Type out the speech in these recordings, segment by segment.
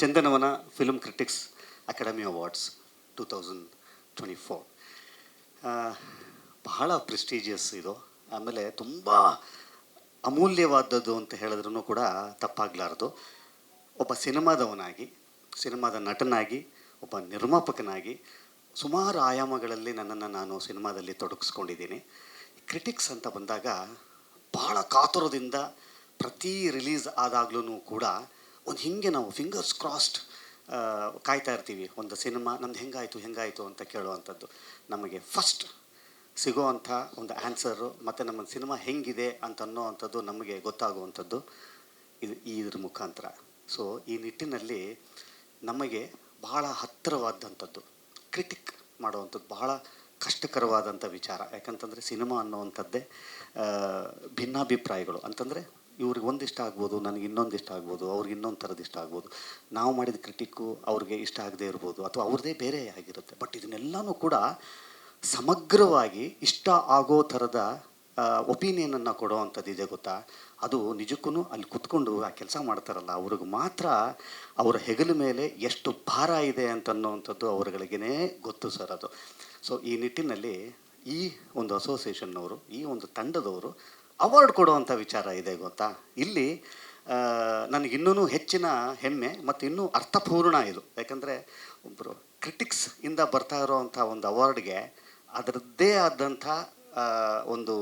Chandanavana film critics academy awards 2024 ಬಹಳ prestigious ಇದು. ಆಮೇಲೆ ತುಂಬ ಅಮೂಲ್ಯವಾದದ್ದು ಅಂತ ಹೇಳಿದ್ರೂ ಕೂಡ ತಪ್ಪಾಗಲಾರ್ದು. ಒಬ್ಬ ಸಿನಿಮಾದವನಾಗಿ, ಸಿನಿಮಾದ ನಟನಾಗಿ, ಒಬ್ಬ ನಿರ್ಮಾಪಕನಾಗಿ ಸುಮಾರು ಆಯಾಮಗಳಲ್ಲಿ ನನ್ನನ್ನು ನಾನು ಸಿನಿಮಾದಲ್ಲಿ ತೊಡಗಿಸ್ಕೊಂಡಿದ್ದೀನಿ. ಕ್ರಿಟಿಕ್ಸ್ ಅಂತ ಬಂದಾಗ ಭಾಳ ಕಾತುರದಿಂದ ಪ್ರತಿ ರಿಲೀಸ್ ಆದಾಗ್ಲೂ ಕೂಡ ಒಂದು ಹಿಂಗೆ ನಾವು ಫಿಂಗರ್ಸ್ ಕ್ರಾಸ್ಡ್ ಕಾಯ್ತಾ ಇರ್ತೀವಿ. ಒಂದು ಸಿನಿಮಾ ನಮ್ದು ಹೆಂಗಾಯಿತು ಅಂತ ಕೇಳುವಂಥದ್ದು. ನಮಗೆ ಫಸ್ಟ್ ಸಿಗೋವಂಥ ಒಂದು ಆನ್ಸರು ಮತ್ತು ನಮ್ಮ ಸಿನಿಮಾ ಹೆಂಗಿದೆ ಅಂತ ಅನ್ನೋವಂಥದ್ದು ನಮಗೆ ಗೊತ್ತಾಗುವಂಥದ್ದು ಇದ್ರ ಮುಖಾಂತರ. ಸೊ ಈ ನಿಟ್ಟಿನಲ್ಲಿ ನಮಗೆ ಬಹಳ ಹತ್ತಿರವಾದಂಥದ್ದು ಕ್ರಿಟಿಕ್ ಮಾಡುವಂಥದ್ದು ಬಹಳ ಕಷ್ಟಕರವಾದಂಥ ವಿಚಾರ. ಯಾಕಂತಂದರೆ ಸಿನಿಮಾ ಅನ್ನೋವಂಥದ್ದೇ ಭಿನ್ನಾಭಿಪ್ರಾಯಗಳು. ಅಂತಂದರೆ ಇವ್ರಿಗೆ ಒಂದಿಷ್ಟ ಆಗ್ಬೋದು, ನನಗೆ ಇನ್ನೊಂದು ಇಷ್ಟ ಆಗ್ಬೋದು, ಅವ್ರಿಗೆ ಇನ್ನೊಂದು ಥರದ್ದು ಇಷ್ಟ ಆಗ್ಬೋದು. ನಾವು ಮಾಡಿದ ಕ್ರಿಟಿಕ್ಕು ಅವ್ರಿಗೆ ಇಷ್ಟ ಆಗದೇ ಇರ್ಬೋದು, ಅಥವಾ ಅವ್ರದ್ದೇ ಬೇರೆ ಆಗಿರುತ್ತೆ. ಬಟ್ ಇದನ್ನೆಲ್ಲನೂ ಕೂಡ ಸಮಗ್ರವಾಗಿ ಇಷ್ಟ ಆಗೋ ಥರದ ಒಪಿನಿಯನನ್ನು ಕೊಡೋವಂಥದ್ದು ಇದೆ ಗೊತ್ತಾ. ಅದು ನಿಜಕ್ಕೂ ಅಲ್ಲಿ ಕುತ್ಕೊಂಡು ಆ ಕೆಲಸ ಮಾಡ್ತಾರಲ್ಲ ಅವ್ರಿಗೆ ಮಾತ್ರ ಅವರ ಹೆಗಲ ಮೇಲೆ ಎಷ್ಟು ಭಾರ ಇದೆ ಅಂತನ್ನೋವಂಥದ್ದು ಅವ್ರಗಳಿಗೇ ಗೊತ್ತು ಸರ್ ಅದು. ಸೊ ಈ ನಿಟ್ಟಿನಲ್ಲಿ ಈ ಒಂದು ಅಸೋಸಿಯೇಷನ್ನವರು, ಈ ಒಂದು ತಂಡದವರು ಅವಾರ್ಡ್ ಕೊಡುವಂಥ ವಿಚಾರ ಇದೆ ಗೊತ್ತಾ. ಇಲ್ಲಿ ನನಗಿನ್ನೂ ಹೆಚ್ಚಿನ ಹೆಮ್ಮೆ ಮತ್ತು ಇನ್ನೂ ಅರ್ಥಪೂರ್ಣ ಇದು. ಯಾಕಂದರೆ ಒಬ್ಬರು ಕ್ರಿಟಿಕ್ಸ್ ಇಂದ ಬರ್ತಾ ಇರೋವಂಥ ಒಂದು ಅವಾರ್ಡ್ಗೆ ಅದರದ್ದೇ ಆದಂಥ ಒಂದು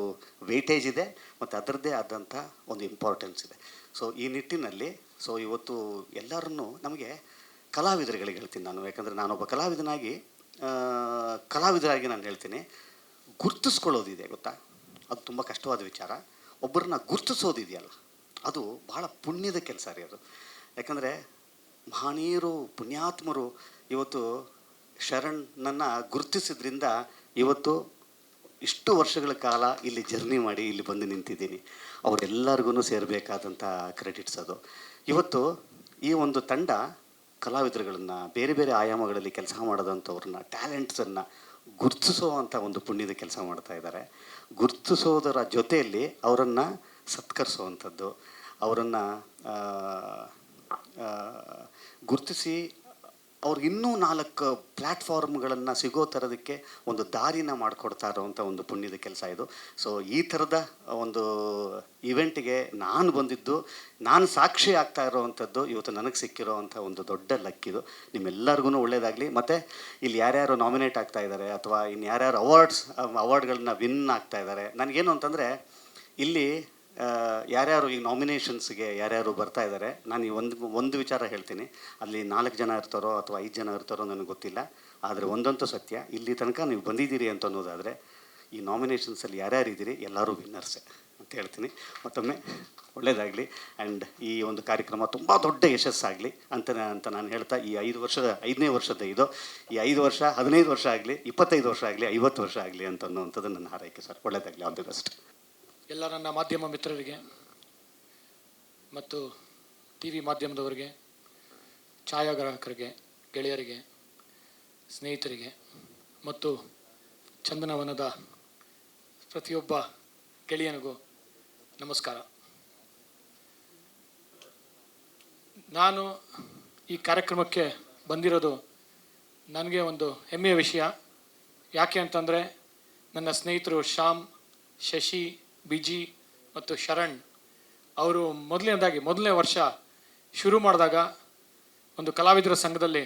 ವೇಟೇಜ್ ಇದೆ ಮತ್ತು ಅದರದ್ದೇ ಆದಂಥ ಒಂದು ಇಂಪಾರ್ಟೆನ್ಸ್ ಇದೆ. ಸೊ ಈ ನಿಟ್ಟಿನಲ್ಲಿ ಇವತ್ತು ಎಲ್ಲರನ್ನೂ ನಮಗೆ ಕಲಾವಿದರುಗಳಿಗೆ ಹೇಳ್ತೀನಿ ನಾನು. ಯಾಕಂದರೆ ನಾನೊಬ್ಬ ಕಲಾವಿದರಾಗಿ ನಾನು ಹೇಳ್ತೀನಿ, ಗುರ್ತಿಸ್ಕೊಳ್ಳೋದಿದೆ ಗೊತ್ತಾ, ಅದು ತುಂಬ ಕಷ್ಟವಾದ ವಿಚಾರ. ಒಬ್ಬರನ್ನ ಗುರ್ತಿಸೋದಿದೆಯಲ್ಲ ಅದು ಬಹಳ ಪುಣ್ಯದ ಕೆಲಸ ರೀ ಅದು. ಯಾಕಂದರೆ ಮಹನೀಯರು, ಪುಣ್ಯಾತ್ಮರು ಇವತ್ತು ಶರಣ್ನನ್ನು ಗುರ್ತಿಸಿದ್ರಿಂದ ಇವತ್ತು ಇಷ್ಟು ವರ್ಷಗಳ ಕಾಲ ಇಲ್ಲಿ ಜರ್ನಿ ಮಾಡಿ ಇಲ್ಲಿ ಬಂದು ನಿಂತಿದ್ದೀನಿ. ಅವರೆಲ್ಲರಿಗೂ ಸೇರಬೇಕಾದಂಥ ಕ್ರೆಡಿಟ್ಸ್ ಅದು. ಇವತ್ತು ಈ ಒಂದು ತಂಡ ಕಲಾವಿದರುಗಳನ್ನು, ಬೇರೆ ಬೇರೆ ಆಯಾಮಗಳಲ್ಲಿ ಕೆಲಸ ಮಾಡೋದಂಥವ್ರನ್ನ, ಟ್ಯಾಲೆಂಟ್ಸನ್ನು ಗುರ್ತಿಸೋವಂಥ ಒಂದು ಪುಣ್ಯದ ಕೆಲಸ ಮಾಡ್ತಾ ಇದ್ದಾರೆ. ಗುರ್ತಿಸೋದರ ಜೊತೆಯಲ್ಲಿ ಅವರನ್ನು ಸತ್ಕರಿಸುವಂಥದ್ದು, ಅವರನ್ನು ಗುರ್ತಿಸಿ ಅವ್ರಿಗೆ ಇನ್ನೂ 4 ಪ್ಲ್ಯಾಟ್ಫಾರ್ಮ್ಗಳನ್ನು ಸಿಗೋ ಥರದಕ್ಕೆ ಒಂದು ದಾರಿನ ಮಾಡಿಕೊಡ್ತಾ ಇರೋವಂಥ ಒಂದು ಪುಣ್ಯದ ಕೆಲಸ ಇದು. ಸೊ ಈ ಥರದ ಒಂದು ಇವೆಂಟಿಗೆ ನಾನು ಬಂದಿದ್ದು, ನಾನು ಸಾಕ್ಷಿ ಆಗ್ತಾ ಇರೋವಂಥದ್ದು ಇವತ್ತು ನನಗೆ ಸಿಕ್ಕಿರೋವಂಥ ಒಂದು ದೊಡ್ಡ ಲಕ್ಕಿದು. ನಿಮ್ಮೆಲ್ಲರಿಗೂ ಒಳ್ಳೆಯದಾಗಲಿ. ಮತ್ತು ಇಲ್ಲಿ ಯಾರ್ಯಾರು ನಾಮಿನೇಟ್ ಆಗ್ತಾ ಇದ್ದಾರೆ ಅಥವಾ ಇನ್ನು ಯಾರ್ಯಾರು ಅವಾರ್ಡ್ಗಳನ್ನ ವಿನ್ ಆಗ್ತಾ ಇದ್ದಾರೆ, ನನಗೇನು ಅಂತಂದರೆ ಇಲ್ಲಿ ಯಾರ್ಯಾರು ಈ ನಾಮಿನೇಷನ್ಸ್ಗೆ ಯಾರ್ಯಾರು ಬರ್ತಾ ಇದ್ದಾರೆ, ನಾನು ಈ ಒಂದು ವಿಚಾರ ಹೇಳ್ತೀನಿ. ಅಲ್ಲಿ 4 ಜನ ಇರ್ತಾರೋ ಅಥವಾ 5 ಜನ ಇರ್ತಾರೋ ನನಗೆ ಗೊತ್ತಿಲ್ಲ. ಆದರೆ ಒಂದಂತೂ ಸತ್ಯ, ಇಲ್ಲಿ ತನಕ ನೀವು ಬಂದಿದ್ದೀರಿ ಅಂತ ಅನ್ನೋದಾದರೆ ಈ ನಾಮಿನೇಷನ್ಸಲ್ಲಿ ಯಾರ್ಯಾರು ಇದ್ದೀರಿ ಎಲ್ಲರೂ ವಿನ್ನರ್ಸೆ ಅಂತ ಹೇಳ್ತೀನಿ. ಮತ್ತೊಮ್ಮೆ ಒಳ್ಳೆಯದಾಗಲಿ. ಆ್ಯಂಡ್ ಈ ಒಂದು ಕಾರ್ಯಕ್ರಮ ತುಂಬ ದೊಡ್ಡ ಯಶಸ್ಸಾಗಲಿ ಅಂತ ನಾನು ಹೇಳ್ತಾ, ಈ 5ನೇ ವರ್ಷದ ಇದು, ಈ 5 ವರ್ಷ 15 ವರ್ಷ ಆಗಲಿ, 25 ವರ್ಷ ಆಗಲಿ, 50 ವರ್ಷ ಆಗಲಿ ಅಂತ ಅನ್ನೋವಂಥದ್ದು ನನ್ನ ಹಾರೈಕೆ ಸರ್. ಒಳ್ಳೆಯದಾಗಲಿ. All the best. ಎಲ್ಲ ನನ್ನ ಮಾಧ್ಯಮ ಮಿತ್ರರಿಗೆ ಮತ್ತು ಟಿ ವಿ ಮಾಧ್ಯಮದವರಿಗೆ, ಛಾಯಾಗ್ರಾಹಕರಿಗೆ, ಗೆಳೆಯರಿಗೆ, ಸ್ನೇಹಿತರಿಗೆ ಮತ್ತು ಚಂದನವನದ ಪ್ರತಿಯೊಬ್ಬ ಗೆಳೆಯನಿಗೂ ನಮಸ್ಕಾರ. ನಾನು ಈ ಕಾರ್ಯಕ್ರಮಕ್ಕೆ ಬಂದಿರೋದು ನನಗೆ ಒಂದು ಹೆಮ್ಮೆಯ ವಿಷಯ. ಯಾಕೆ ಅಂತಂದರೆ ನನ್ನ ಸ್ನೇಹಿತರು ಶ್ಯಾಮ್, ಶಶಿ, ಬಿಜಿ ಮತ್ತು ಶರಣ್ ಅವರು ಮೊದಲನೇ ವರ್ಷ ಶುರು ಮಾಡಿದಾಗ ಒಂದು ಕಲಾವಿದರ ಸಂಘದಲ್ಲಿ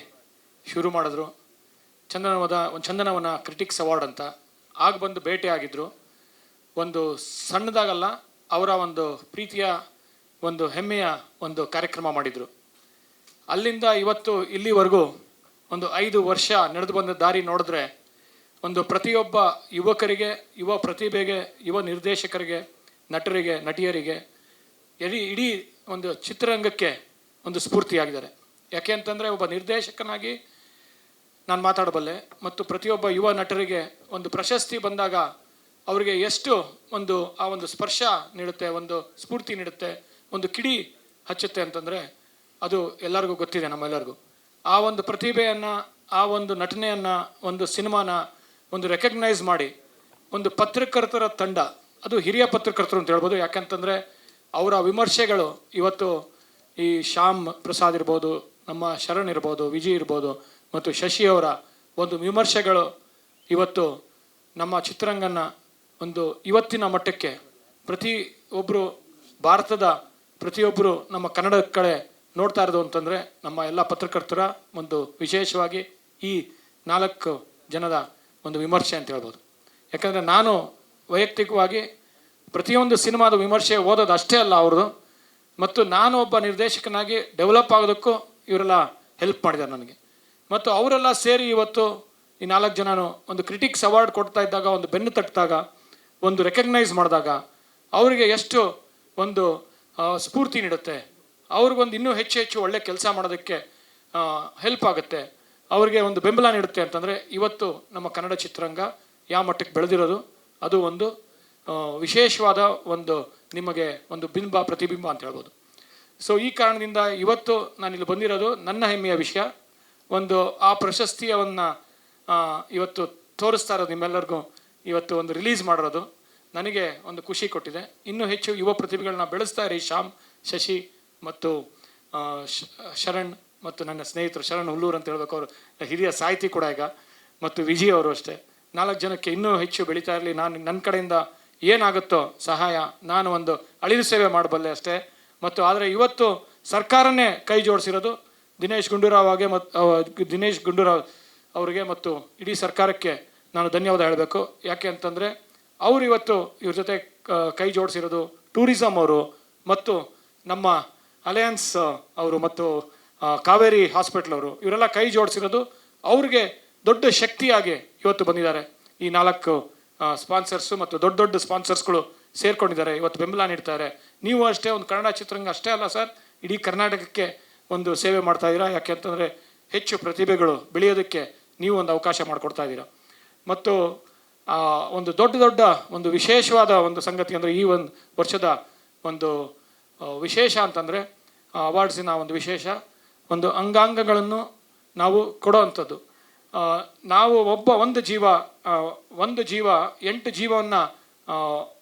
ಶುರು ಮಾಡಿದ್ರು. ಚಂದನವನ ಕ್ರಿಟಿಕ್ಸ್ ಅವಾರ್ಡ್ ಅಂತ ಆಗ ಬಂದು ಭೇಟಿ ಆಗಿದ್ದರು. ಒಂದು ಸಣ್ಣದಾಗಲ್ಲ, ಅವರ ಒಂದು ಪ್ರೀತಿಯ ಒಂದು ಹೆಮ್ಮೆಯ ಒಂದು ಕಾರ್ಯಕ್ರಮ ಮಾಡಿದರು. ಅಲ್ಲಿಂದ ಇವತ್ತು ಇಲ್ಲಿವರೆಗೂ ಒಂದು 5 ವರ್ಷ ನಡೆದು ಬಂದ ದಾರಿ ನೋಡಿದ್ರೆ ಒಂದು ಪ್ರತಿಯೊಬ್ಬ ಯುವಕರಿಗೆ, ಯುವ ಪ್ರತಿಭೆಗೆ, ಯುವ ನಿರ್ದೇಶಕರಿಗೆ, ನಟರಿಗೆ, ನಟಿಯರಿಗೆ, ಇಡೀ ಒಂದು ಚಿತ್ರರಂಗಕ್ಕೆ ಒಂದು ಸ್ಫೂರ್ತಿಯಾಗಿದ್ದಾರೆ. ಯಾಕೆ ಅಂತಂದರೆ ಒಬ್ಬ ನಿರ್ದೇಶಕನಾಗಿ ನಾನು ಮಾತಾಡಬಲ್ಲೆ ಮತ್ತು ಪ್ರತಿಯೊಬ್ಬ ಯುವ ನಟರಿಗೆ ಒಂದು ಪ್ರಶಸ್ತಿ ಬಂದಾಗ ಅವರಿಗೆ ಎಷ್ಟು ಆ ಒಂದು ಸ್ಪರ್ಶ ನೀಡುತ್ತೆ, ಒಂದು ಸ್ಫೂರ್ತಿ ನೀಡುತ್ತೆ, ಒಂದು ಕಿಡಿ ಹಚ್ಚುತ್ತೆ ಅಂತಂದರೆ ಅದು ಎಲ್ಲರಿಗೂ ಗೊತ್ತಿದೆ, ನಮ್ಮೆಲ್ಲರಿಗೂ. ಆ ಒಂದು ಪ್ರತಿಭೆಯನ್ನು, ಆ ಒಂದು ನಟನೆಯನ್ನು, ಒಂದು ಸಿನಿಮಾನ ಒಂದು ರೆಕಗ್ನೈಸ್ ಮಾಡಿ ಒಂದು ಪತ್ರಕರ್ತರ ತಂಡ, ಅದು ಹಿರಿಯ ಪತ್ರಕರ್ತರು ಅಂತ ಹೇಳ್ಬೋದು. ಯಾಕಂತಂದರೆ ಅವರ ವಿಮರ್ಶೆಗಳು ಇವತ್ತು ಈ ಶ್ಯಾಮ್ ಪ್ರಸಾದ್ ಇರ್ಬೋದು, ನಮ್ಮ ಶರಣ್ ಇರ್ಬೋದು, ವಿಜಯ್ ಇರ್ಬೋದು ಮತ್ತು ಶಶಿಯವರ ಒಂದು ವಿಮರ್ಶೆಗಳು ಇವತ್ತು ನಮ್ಮ ಚಿತ್ರರಂಗನ ಒಂದು ಇವತ್ತಿನ ಮಟ್ಟಕ್ಕೆ ಪ್ರತಿಯೊಬ್ಬರು ಭಾರತದ ಪ್ರತಿಯೊಬ್ಬರು ನಮ್ಮ ಕನ್ನಡ ಕಡೆ ನೋಡ್ತಾ ಇರೋದು ಅಂತಂದರೆ ನಮ್ಮ ಎಲ್ಲ ಪತ್ರಕರ್ತರ ಒಂದು ವಿಶೇಷವಾಗಿ ಈ 4 ಜನದ ಒಂದು ವಿಮರ್ಶೆ ಅಂತ ಹೇಳ್ಬೋದು. ಯಾಕಂದರೆ ನಾನು ವೈಯಕ್ತಿಕವಾಗಿ ಪ್ರತಿಯೊಂದು ಸಿನಿಮಾದ ವಿಮರ್ಶೆ ಓದೋದು ಅಷ್ಟೇ ಅಲ್ಲ ಅವ್ರದ್ದು, ಮತ್ತು ನಾನು ಒಬ್ಬ ನಿರ್ದೇಶಕನಾಗಿ ಡೆವಲಪ್ ಆಗೋದಕ್ಕೂ ಇವರೆಲ್ಲ ಹೆಲ್ಪ್ ಮಾಡಿದ್ದಾರೆ ನನಗೆ. ಮತ್ತು ಅವರೆಲ್ಲ ಸೇರಿ ಇವತ್ತು ಈ 4 ಜನನು ಒಂದು ಕ್ರಿಟಿಕ್ಸ್ ಅವಾರ್ಡ್ ಕೊಡ್ತಾ ಇದ್ದಾಗ, ಒಂದು ಬೆನ್ನು ತಟ್ಟಿದಾಗ, ಒಂದು ರೆಕಗ್ನೈಸ್ ಮಾಡಿದಾಗ ಅವರಿಗೆ ಎಷ್ಟು ಒಂದು ಸ್ಫೂರ್ತಿ ನೀಡುತ್ತೆ, ಅವ್ರಿಗೊಂದು ಇನ್ನೂ ಹೆಚ್ಚು ಒಳ್ಳೆ ಕೆಲಸ ಮಾಡೋದಕ್ಕೆ ಹೆಲ್ಪ್ ಆಗುತ್ತೆ, ಅವ್ರಿಗೆ ಒಂದು ಬೆಂಬಲ ನೀಡುತ್ತೆ ಅಂತಂದರೆ ಇವತ್ತು ನಮ್ಮ ಕನ್ನಡ ಚಿತ್ರರಂಗ ಯಾವ ಮಟ್ಟಕ್ಕೆ ಬೆಳೆದಿರೋದು ಅದು ಒಂದು ವಿಶೇಷವಾದ ಒಂದು ನಿಮಗೆ ಒಂದು ಪ್ರತಿಬಿಂಬ ಅಂತ ಹೇಳ್ಬೋದು. ಸೊ ಈ ಕಾರಣದಿಂದ ಇವತ್ತು ನಾನಿಲ್ಲಿ ಬಂದಿರೋದು ನನ್ನ ಹೆಮ್ಮೆಯ ವಿಷಯ. ಒಂದು ಆ ಪ್ರಶಸ್ತಿಯನ್ನು ಇವತ್ತು ತೋರಿಸ್ತಾ ಇರೋದು ನಿಮ್ಮೆಲ್ಲರಿಗೂ, ಇವತ್ತು ಒಂದು ರಿಲೀಸ್ ಮಾಡಿರೋದು ನನಗೆ ಒಂದು ಖುಷಿ ಕೊಟ್ಟಿದೆ. ಇನ್ನೂ ಹೆಚ್ಚು ಯುವ ಪ್ರತಿಭೆಗಳನ್ನ ಬೆಳೆಸ್ತಾ ಇರಿ. ಶ್ಯಾಮ್, ಶಶಿ ಮತ್ತು ಶರಣ್ ಮತ್ತು ನನ್ನ ಸ್ನೇಹಿತರು ಶರಣ್ ಹುಲ್ಲೂರು ಅಂತ ಹೇಳ್ಬೇಕು, ಅವರು ಹಿರಿಯ ಸಾಹಿತಿ ಕೂಡ ಈಗ, ಮತ್ತು ವಿಜಯ್ ಅವರು ಅಷ್ಟೇ. 4 ಜನಕ್ಕೆ ಇನ್ನೂ ಹೆಚ್ಚು ಬೆಳೀತಾ ಇರಲಿ. ನಾನು ನನ್ನ ಕಡೆಯಿಂದ ಏನಾಗುತ್ತೋ ಸಹಾಯ, ನಾನು ಒಂದು ಅಳಿಲು ಸೇವೆ ಮಾಡಬಲ್ಲೆ ಅಷ್ಟೇ. ಮತ್ತು ಆದರೆ ಇವತ್ತು ಸರ್ಕಾರನೇ ಕೈ ಜೋಡಿಸಿರೋದು ದಿನೇಶ್ ಗುಂಡೂರಾವ್ ಅವರಿಗೆ ಮತ್ತು ಇಡೀ ಸರ್ಕಾರಕ್ಕೆ ನಾನು ಧನ್ಯವಾದ ಹೇಳಬೇಕು. ಯಾಕೆ ಅಂತಂದರೆ ಅವರು ಇವತ್ತು ಇವ್ರ ಜೊತೆ ಕೈ ಜೋಡಿಸಿರೋದು ಟೂರಿಸಂ ಅವರು ಮತ್ತು ನಮ್ಮ ಅಲಯನ್ಸ್ ಅವರು ಮತ್ತು ಕಾವೇರಿ ಹಾಸ್ಪಿಟ್ಲ್ ಅವರು, ಇವರೆಲ್ಲ ಕೈ ಜೋಡಿಸಿರೋದು ಅವ್ರಿಗೆ ದೊಡ್ಡ ಶಕ್ತಿಯಾಗಿ ಇವತ್ತು ಬಂದಿದ್ದಾರೆ. ಈ 4 ಸ್ಪಾನ್ಸರ್ಸು ಮತ್ತು ದೊಡ್ಡ ಸ್ಪಾನ್ಸರ್ಸ್ಗಳು ಸೇರ್ಕೊಂಡಿದ್ದಾರೆ, ಇವತ್ತು ಬೆಂಬಲ ನೀಡ್ತಾರೆ. ನೀವು ಅಷ್ಟೇ ಒಂದು ಕನ್ನಡ ಚಿತ್ರರಂಗ ಅಷ್ಟೇ ಅಲ್ಲ ಸರ್, ಇಡೀ ಕರ್ನಾಟಕಕ್ಕೆ ಒಂದು ಸೇವೆ ಮಾಡ್ತಾ ಇದ್ದೀರಾ. ಯಾಕೆ ಅಂತಂದರೆ ಹೆಚ್ಚು ಪ್ರತಿಭೆಗಳು ಬೆಳೆಯೋದಕ್ಕೆ ನೀವು ಒಂದು ಅವಕಾಶ ಮಾಡಿಕೊಡ್ತಾ ಇದ್ದೀರಾ. ಮತ್ತು ಒಂದು ದೊಡ್ಡ ಒಂದು ವಿಶೇಷವಾದ ಒಂದು ಸಂಗತಿ ಅಂದರೆ ಈ ಒಂದು ವರ್ಷದ ಒಂದು ವಿಶೇಷ ಅಂತಂದರೆ ಅವಾರ್ಡ್ಸಿನ ಒಂದು ವಿಶೇಷ ಒಂದು ಅಂಗಾಂಗಗಳನ್ನು ನಾವು ಕೊಡೋ ಅಂಥದ್ದು. ನಾವು ಒಂದು ಜೀವ 8 ಜೀವವನ್ನು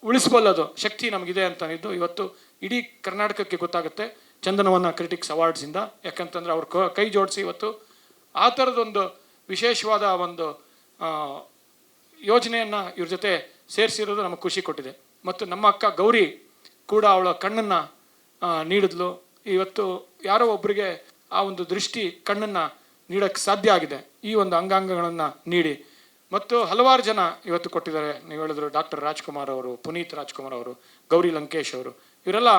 ಉಳಿಸಬಲ್ಲದು ಶಕ್ತಿ ನಮಗಿದೆ ಅಂತಂದಿದ್ದು ಇವತ್ತು ಇಡೀ ಕರ್ನಾಟಕಕ್ಕೆ ಗೊತ್ತಾಗುತ್ತೆ ಚಂದನವನ ಕ್ರಿಟಿಕ್ಸ್ ಅವಾರ್ಡ್ಸಿಂದ. ಯಾಕಂತಂದರೆ ಅವ್ರು ಕೈ ಜೋಡಿಸಿ ಇವತ್ತು ಆ ಥರದೊಂದು ವಿಶೇಷವಾದ ಒಂದು ಯೋಜನೆಯನ್ನು ಇವ್ರ ಜೊತೆ ಸೇರಿಸಿರೋದು ನಮಗೆ ಖುಷಿ ಕೊಟ್ಟಿದೆ. ಮತ್ತು ನಮ್ಮ ಅಕ್ಕ ಗೌರಿ ಕೂಡ ಅವಳ ಕಣ್ಣನ್ನು ನೀಡಿದ್ಲು. ಇವತ್ತು ಯಾರೋ ಒಬ್ಬರಿಗೆ ಆ ಒಂದು ದೃಷ್ಟಿ ಕಣ್ಣನ್ನು ನೀಡೋಕ್ಕೆ ಸಾಧ್ಯ ಆಗಿದೆ ಈ ಒಂದು ಅಂಗಾಂಗಗಳನ್ನು ನೀಡಿ. ಮತ್ತು ಹಲವಾರು ಜನ ಇವತ್ತು ಕೊಟ್ಟಿದ್ದಾರೆ. ನೀವು ಹೇಳಿದ್ರು ಡಾಕ್ಟರ್ ರಾಜ್ಕುಮಾರ್ ಅವರು, ಪುನೀತ್ ರಾಜ್ಕುಮಾರ್ ಅವರು, ಗೌರಿ ಲಂಕೇಶ್ ಅವರು, ಇವರೆಲ್ಲ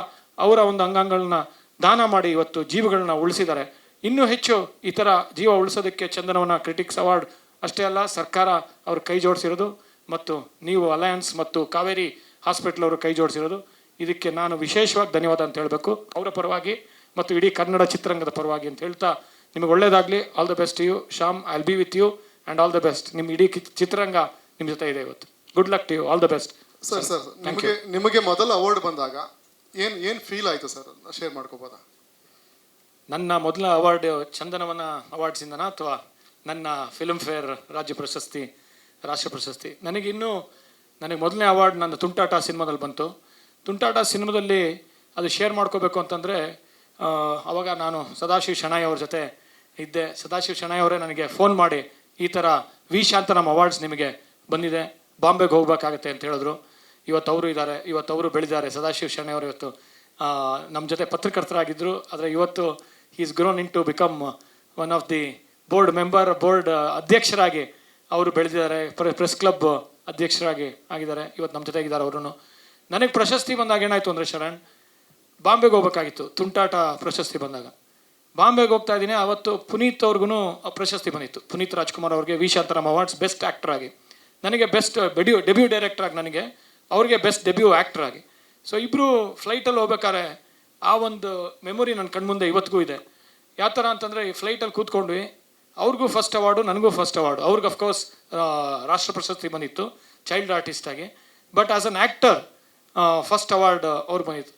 ಅವರ ಒಂದು ಅಂಗಾಂಗಗಳನ್ನ ದಾನ ಮಾಡಿ ಇವತ್ತು ಜೀವಗಳನ್ನ ಉಳಿಸಿದ್ದಾರೆ. ಇನ್ನೂ ಹೆಚ್ಚು ಈ ಥರ ಜೀವ ಉಳಿಸೋದಕ್ಕೆ ಚಂದನವನ ಕ್ರಿಟಿಕ್ಸ್ ಅವಾರ್ಡ್ ಅಷ್ಟೇ ಅಲ್ಲ, ಸರ್ಕಾರ ಅವ್ರ ಕೈ ಜೋಡಿಸಿರೋದು ಮತ್ತು ನೀವು ಅಲಯನ್ಸ್ ಮತ್ತು ಕಾವೇರಿ ಹಾಸ್ಪಿಟ್ಲ್ ಅವರು ಕೈ ಜೋಡಿಸಿರೋದು, ಇದಕ್ಕೆ ನಾನು ವಿಶೇಷವಾಗಿ ಧನ್ಯವಾದ ಅಂತ ಹೇಳಬೇಕು ಅವರ ಪರವಾಗಿ ಮತ್ತು ಇಡೀ ಕನ್ನಡ ಚಿತ್ರರಂಗದ ಪರವಾಗಿ ಅಂತ ಹೇಳ್ತಾ, ನಿಮಗೆ ಒಳ್ಳೇದಾಗಲಿ. All the best you Shyam, I will be with you and all the best. ನಿಮ್ಮ ಇಡೀ ಚಿತ್ರರಂಗ ನಿಮ್ಮ ಜೊತೆ ಇದೆ ಇವತ್ತು. Good luck to you, all the best. Sir ನಿಮಗೆ ಮೊದಲ ಅವಾರ್ಡ್ ಬಂದಾಗ ಏನು ಫೀಲ್ ಆಯಿತು ಸರ್, ಶೇರ್ ಮಾಡ್ಕೋಬೋದಾ? ನನ್ನ ಮೊದಲ ಅವಾರ್ಡ್ ಚಂದನವನ ಅವಾರ್ಡ್ಸಿಂದನ ಅಥವಾ ನನ್ನ ಫಿಲ್ಮ್ ಫೇರ್ ರಾಜ್ಯ ಪ್ರಶಸ್ತಿ, ರಾಷ್ಟ್ರ ಪ್ರಶಸ್ತಿ? ನನಗೆ ಮೊದಲನೇ ಅವಾರ್ಡ್ ನನ್ನ ತುಂಟಾಟ ಸಿನಿಮಾದಲ್ಲಿ ಬಂತು. ತುಂಟಾಟ ಸಿನಿಮಾದಲ್ಲಿ ಅದು ಶೇರ್ ಮಾಡ್ಕೋಬೇಕು ಅಂತಂದರೆ ಆವಾಗ ನಾನು ಸದಾಶಿವ್ ಶೆಣೈ ಅವ್ರ ಜೊತೆ ಇದ್ದೆ. ಸದಾಶಿವ್ ಶೆಣೈ ಅವರೇ ನನಗೆ ಫೋನ್ ಮಾಡಿ ಈ ಥರ ವಿ ಶಾಂತನಮ್ ಅವಾರ್ಡ್ಸ್ ನಿಮಗೆ ಬಂದಿದೆ, ಬಾಂಬೆಗೆ ಹೋಗಬೇಕಾಗತ್ತೆ ಅಂತ ಹೇಳಿದ್ರು. ಇವತ್ತು ಅವರು ಇದ್ದಾರೆ, ಇವತ್ತು ಅವರು ಬೆಳೆದಿದ್ದಾರೆ. ಸದಾಶಿವ್ ಶೆಣೈ ಅವರು ಇವತ್ತು ನಮ್ಮ ಜೊತೆ ಪತ್ರಕರ್ತರಾಗಿದ್ದರು, ಆದರೆ ಇವತ್ತು he is grown into become one of the board ಅಧ್ಯಕ್ಷರಾಗಿ ಅವರು ಬೆಳೆದಿದ್ದಾರೆ. ಪ್ರೆಸ್ ಕ್ಲಬ್ ಅಧ್ಯಕ್ಷರಾಗಿ ಆಗಿದ್ದಾರೆ. ಇವತ್ತು ನಮ್ಮ ಜೊತೆಗಿದ್ದಾರೆ ಅವರು. ನನಗೆ ಪ್ರಶಸ್ತಿ ಬಂದಾಗ ಏನಾಯಿತು ಅಂದರೆ ಶರಣ್, ಬಾಂಬೆಗೆ ಹೋಗ್ಬೇಕಾಗಿತ್ತು. ತುಂಟಾಟ ಪ್ರಶಸ್ತಿ ಬಂದಾಗ ಬಾಂಬೆಗೆ ಹೋಗ್ತಾ ಇದ್ದೀನಿ. ಅವತ್ತು ಪುನೀತ್ ಅವ್ರಿಗೂ ಪ್ರಶಸ್ತಿ ಬಂದಿತ್ತು. ಪುನೀತ್ ರಾಜ್ಕುಮಾರ್ ಅವ್ರಿಗೆ ವಿ ಶಾಂತನಮ್ ಅವಾರ್ಡ್ಸ್ ಬೆಸ್ಟ್ ಆ್ಯಕ್ಟರ್ ಆಗಿ, ನನಗೆ ಬೆಸ್ಟ್ ಡೆಬ್ಯೂ ಡೈರೆಕ್ಟರ್ ಆಗಿ, ನನಗೆ ಅವ್ರಿಗೆ ಬೆಸ್ಟ್ ಡೆಬ್ಯೂ ಆ್ಯಕ್ಟರ್ ಆಗಿ. ಸೊ ಇಬ್ಬರು ಫ್ಲೈಟಲ್ಲಿ ಹೋಗ್ಬೇಕಾದ್ರೆ ಆ ಒಂದು ಮೆಮೊರಿ ನನ್ನ ಕಣ್ಮುಂದೆ ಇವತ್ತಿಗೂ ಇದೆ. ಯಾವ ಥರ ಅಂತಂದರೆ ಈ ಫ್ಲೈಟಲ್ಲಿ ಕೂತ್ಕೊಂಡ್ವಿ, ಅವ್ರಿಗೂ ಫಸ್ಟ್ ಅವಾರ್ಡು, ನನಗೂ ಫಸ್ಟ್ ಅವಾರ್ಡು. ಅವ್ರಿಗೆ ಅಫ್ಕೋರ್ಸ್ ರಾಷ್ಟ್ರ ಪ್ರಶಸ್ತಿ ಬಂದಿತ್ತು ಚೈಲ್ಡ್ ಆರ್ಟಿಸ್ಟ್ ಆಗಿ, but as an actor first award ಅವ್ರಿಗೆ ಬಂದಿತ್ತು.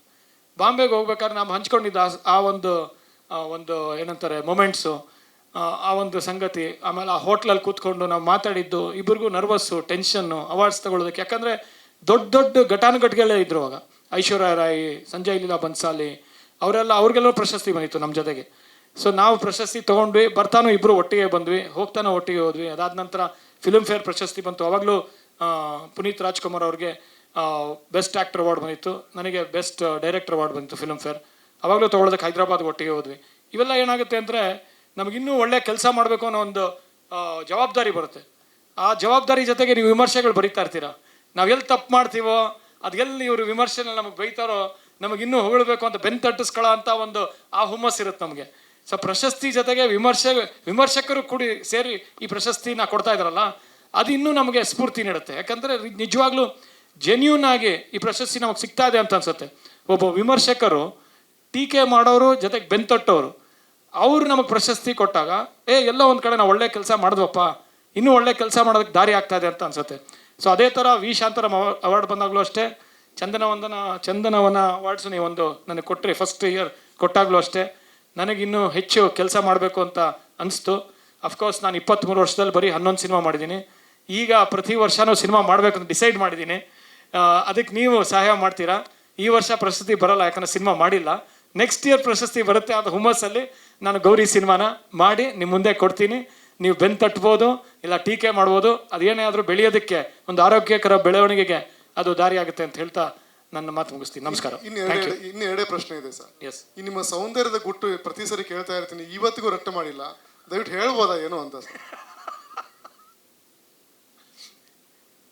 ಬಾಂಬೆಗೆ ಹೋಗ್ಬೇಕಾದ್ರೆ ನಾವು ಹಂಚ್ಕೊಂಡಿದ್ದ ಆ ಒಂದು ಏನಂತಾರೆ ಮೊಮೆಂಟ್ಸು, ಆ ಒಂದು ಸಂಗತಿ. ಆಮೇಲೆ ಆ ಹೋಟ್ಲಲ್ಲಿ ಕೂತ್ಕೊಂಡು ನಾವು ಮಾತಾಡಿದ್ದು, ಇಬ್ಬರಿಗೂ ನರ್ವಸ್ಸು, ಟೆನ್ಷನ್ನು ಅವಾರ್ಡ್ಸ್ ತಗೊಳ್ಳೋದಕ್ಕೆ. ಯಾಕಂದರೆ ದೊಡ್ಡ ಘಟಾನುಘಟಿಗಳೇ ಇದ್ರು ಅವಾಗ. ಐಶ್ವರ್ಯ ರಾಯ್, ಸಂಜಯ್ ಲೀಲಾ ಬನ್ಸಾಲಿ ಅವರೆಲ್ಲ, ಅವ್ರಿಗೆಲ್ಲರೂ ಪ್ರಶಸ್ತಿ ಬಂದಿತ್ತು ನಮ್ಮ ಜೊತೆಗೆ. ಸೊ ನಾವು ಪ್ರಶಸ್ತಿ ತೊಗೊಂಡ್ವಿ, ಬರ್ತಾನೂ ಇಬ್ಬರು ಒಟ್ಟಿಗೆ ಬಂದ್ವಿ, ಹೋಗ್ತಾನೋ ಒಟ್ಟಿಗೆ ಹೋದ್ವಿ. ಅದಾದ ನಂತರ ಫಿಲ್ಮ್ ಫೇರ್ ಪ್ರಶಸ್ತಿ ಬಂತು. ಅವಾಗಲೂ ಪುನೀತ್ ರಾಜ್ಕುಮಾರ್ ಅವ್ರಿಗೆ ಬೆಸ್ಟ್ ಆ್ಯಕ್ಟರ್ ಅವಾರ್ಡ್ ಬಂದಿತ್ತು, ನನಗೆ ಬೆಸ್ಟ್ ಡೈರೆಕ್ಟರ್ ಅವಾರ್ಡ್ ಬಂದಿತ್ತು ಫಿಲ್ಮ್ ಫೇರ್. ಅವಾಗಲೂ ತೊಗೊಳೋದಕ್ಕೆ ಹೈದರಾಬಾದ್ಗೆ ಒಟ್ಟಿಗೆ ಹೋದ್ವಿ. ಇವೆಲ್ಲ ಏನಾಗುತ್ತೆ ಅಂದರೆ ನಮಗಿನ್ನೂ ಒಳ್ಳೆ ಕೆಲಸ ಮಾಡಬೇಕು ಅನ್ನೋ ಒಂದು ಜವಾಬ್ದಾರಿ ಬರುತ್ತೆ. ಆ ಜವಾಬ್ದಾರಿ ಜೊತೆಗೆ ನೀವು ವಿಮರ್ಶೆಗಳು ಬರೀತಾ ಇರ್ತೀರ. ನಾವು ಎಲ್ಲಿ ತಪ್ಪು ಮಾಡ್ತೀವೋ ಅದು ಎಲ್ಲಿ ಇವರು ವಿಮರ್ಶೆನ ನಮಗೆ ಬೈತಾರೋ ನಮಗಿನ್ನೂ ಹೊಗಳಬೇಕು ಅಂತ ಬೆನ್ನು ತಟ್ಟಿಸ್ಕೊಳ್ಳೋ ಅಂತ ಒಂದು ಆ ಹುಮ್ಮಸ್ ಇರುತ್ತೆ ನಮಗೆ. ಸೊ ಪ್ರಶಸ್ತಿ ಜೊತೆಗೆ ವಿಮರ್ಶಕರು ಕೂಡಿ ಸೇರಿ ಈ ಪ್ರಶಸ್ತಿನ ಕೊಡ್ತಾ ಇದ್ದಾರಲ್ಲ, ಅದು ಇನ್ನೂ ನಮಗೆ ಸ್ಫೂರ್ತಿ ನೀಡುತ್ತೆ. ಯಾಕಂದರೆ ನಿಜವಾಗ್ಲೂ ಜೆನ್ಯೂನ್ ಆಗಿ ಈ ಪ್ರಶಸ್ತಿ ನಮಗೆ ಸಿಗ್ತಾ ಇದೆ ಅಂತ ಅನ್ಸುತ್ತೆ. ಒಬ್ಬ ವಿಮರ್ಶಕರು ಟೀಕೆ ಮಾಡೋರು ಜೊತೆಗೆ ಬೆನ್ನು ತಟ್ಟೋರು ಅವರು ನಮಗೆ ಪ್ರಶಸ್ತಿ ಕೊಟ್ಟಾಗ ಎಲ್ಲ ಒಂದು ಕಡೆ ನಾವು ಒಳ್ಳೆ ಕೆಲಸ ಮಾಡಿದ್ವಪ್ಪ, ಇನ್ನೂ ಒಳ್ಳೆ ಕೆಲಸ ಮಾಡೋದಕ್ಕೆ ದಾರಿ ಆಗ್ತಾ ಇದೆ ಅಂತ ಅನ್ಸುತ್ತೆ. ಸೊ ಅದೇ ಥರ ವಿ ಶಾಂತಾರಾಮ್ ಅವಾರ್ಡ್ ಬಂದಾಗಲೂ ಅಷ್ಟೇ, ಚಂದನವನ ಅವಾರ್ಡ್ಸು ನೀವೊಂದು ನನಗೆ ಕೊಟ್ಟರೆ ಫಸ್ಟ್ ಇಯರ್ ಕೊಟ್ಟಾಗಲೂ ಅಷ್ಟೇ ನನಗಿನ್ನೂ ಹೆಚ್ಚು ಕೆಲಸ ಮಾಡಬೇಕು ಅಂತ ಅನಿಸ್ತು. ಅಫ್ಕೋರ್ಸ್ ನಾನು 23 ವರ್ಷದಲ್ಲಿ ಬರೀ 11 ಸಿನಿಮಾ ಮಾಡಿದ್ದೀನಿ. ಈಗ ಪ್ರತಿ ವರ್ಷವೂ ಸಿನಿಮಾ ಮಾಡಬೇಕು ಅಂತ ಡಿಸೈಡ್ ಮಾಡಿದ್ದೀನಿ. ಅದಕ್ಕೆ ನೀವು ಸಹಾಯ ಮಾಡ್ತೀರಾ. ಈ ವರ್ಷ ಪ್ರಶಸ್ತಿ ಬರಲ್ಲ ಯಾಕಂದರೆ ಸಿನಿಮಾ ಮಾಡಿಲ್ಲ. ನೆಕ್ಸ್ಟ್ ಇಯರ್ ಪ್ರಶಸ್ತಿ ಬರುತ್ತೆ ಅಂತ ಹುಮ್ಮಸ್ಸಲ್ಲಿ ನಾನು ಗೌರಿ ಸಿನಿಮಾನ ಮಾಡಿ ನಿಮ್ಮ ಮುಂದೆ ಕೊಡ್ತೀನಿ. ನೀವು ಬೆನ್ನು ತಟ್ಬೋದು, ಇಲ್ಲ ಟೀಕೆ ಮಾಡ್ಬೋದು, ಅದೇನೇ ಆದರೂ ಬೆಳೆಯೋದಕ್ಕೆ ಒಂದು ಆರೋಗ್ಯಕರ ಬೆಳವಣಿಗೆಗೆ ಅದು ದಾರಿ ಆಗುತ್ತೆ ಅಂತ ಹೇಳ್ತಾ ನನ್ನ ಮಾತು ಮುಗಿಸ್ತೀನಿ. ನಮಸ್ಕಾರ. ಇನ್ನು ಎರಡೇ ಪ್ರಶ್ನೆ ಇದೆ ಸರ್. ಎಸ್, ಈ ನಿಮ್ಮ ಸೌಂದರ್ಯದ ಗುಟ್ಟು ಪ್ರತಿ ಸರಿ ಕೇಳ್ತಾ ಇರ್ತೀನಿ, ಇವತ್ತಿಗೂ ರಟ್ಟು ಮಾಡಿಲ್ಲ, ದಯವಿಟ್ಟು ಹೇಳ್ಬೋದಾ ಏನು ಅಂತ ಸರ್?